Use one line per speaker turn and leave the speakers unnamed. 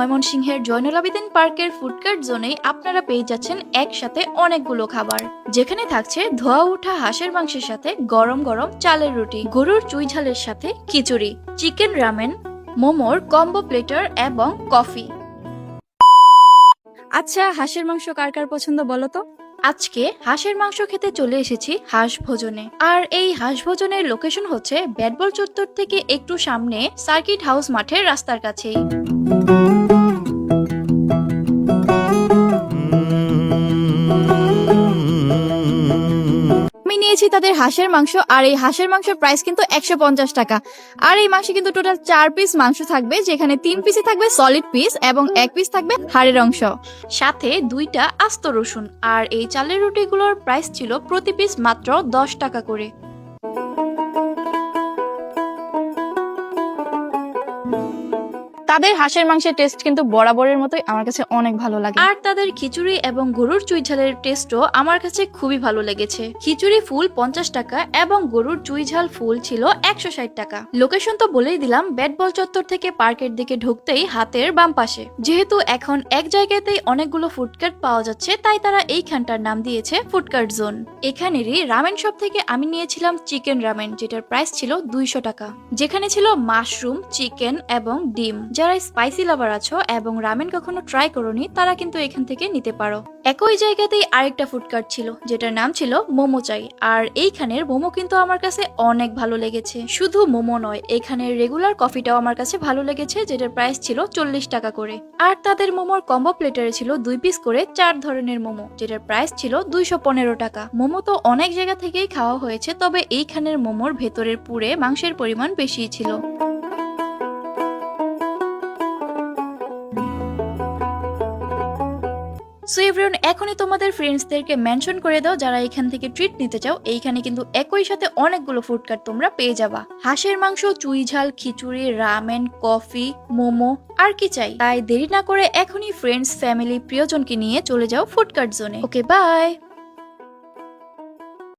ময়মনসিংহের জয়নুল আবেদিন পার্কের ফুডকার্ট জোনেই আপনারা পেয়ে যাচ্ছেন একসাথে অনেকগুলো খাবার, যেখানে থাকছে ধোয়া ওঠা হাঁসের মাংসের সাথে গরম গরম চালের রুটি, গরুর চুই ঝালের সাথে খিচুড়ি, চিকেন রামেন, মোমোর কম্বো প্লেটার এবং কফি।
আচ্ছা, হাঁসের মাংস কার কার পছন্দ বলো তো?
আজকে হাঁসের মাংস খেতে চলে এসেছি হাঁস ভোজনে। আর এই হাঁস ভোজনের লোকেশন হচ্ছে ব্যাটবল চত্বর থেকে একটু সামনে সার্কিট হাউস মাঠের রাস্তার কাছেই।
আমি নিয়েছি তাদের হাঁসের মাংস, আর এই হাঁসের মাংসের প্রাইস কিন্তু 150 টাকা। আর এই মাংসে কিন্তু টোটাল 4 পিস মাংস থাকবে, যেখানে 3 পিসই থাকবে সলিড পিস এবং 1 পিস থাকবে হাড়ের অংশ,
সাথে 2টা আস্ত রসুন। আর এই চালের রুটিগুলোর প্রাইস ছিল প্রতি পিস মাত্র 10 টাকা করে।
তাদের হাঁসের মাংসের টেস্ট কিন্তু বরাবরের মতোই আমার কাছে অনেক ভালো লাগে।
আর তাদের খিচুড়ি এবং গরুর চুই ঝালের টেস্টও আমার কাছে খুবই ভালো লেগেছে। খিচুড়ি ফুল 50 টাকা এবং গরুর চুই ঝাল ফুল ছিল 160 টাকা। লোকেশন তো বলেই দিলাম, ব্যাটবল চত্বর থেকে পার্কের দিকে ঢুকতেই হাতের বাম পাশে। যেহেতু এখন এক জায়গাতেই অনেকগুলো ফুডকার্ট পাওয়া যাচ্ছে, তাই তারা এইখানটার নাম দিয়েছে ফুডকার্ট জোন। এখানেরই রামেন শপ থেকে আমি নিয়েছিলাম চিকেন রামেন, যেটার প্রাইস ছিল 200 টাকা, যেখানে ছিল মাশরুম, চিকেন এবং ডিম। যারা স্পাইসি লাভার আছো এবং রামেন কখনো ট্রাই করোনি, তারা কিন্তু এখান থেকে নিতে পারো। একই জায়গাতেই আরেকটা ফুডকার্ট ছিল, যেটার নাম ছিল মোমো চাই। আর এইখানের মোমো কিন্তু আমার কাছে অনেক ভালো লেগেছে। শুধু মোমো নয়, এখানের রেগুলার কফিটাও আমার কাছে ভালো লেগেছে, যেটার প্রাইস ছিল 40 টাকা করে। আর তাদের মোমোর কম্বো প্লেটারে ছিল 2 পিস করে 4 ধরনের মোমো, যেটার প্রাইস ছিল 215 টাকা। মোমো তো অনেক জায়গা থেকেই খাওয়া হয়েছে, তবে এইখানের মোমোর ভেতরের পুরে মাংসের পরিমাণ বেশি ছিল। সো এভরিওয়ান, এখনই তোমাদের ফ্রেন্ডসদেরকে মেনশন করে দাও যারা এখান থেকে ট্রিট নিতে চাও। এইখানে কিন্তু একই সাথে অনেকগুলো ফুডকার্ট তোমরা পেয়ে যাবা। হাঁসের মাংস, চুই ঝাল, খিচুড়ি, রামেন, কফি, মোমো, আর কি চাই। তাই দেরি না করে এখনই ফ্রেন্ডস, ফ্যামিলি, প্রিয়জনকে নিয়ে চলে যাও ফুডকার্ট জোনে। ওকে, বাই।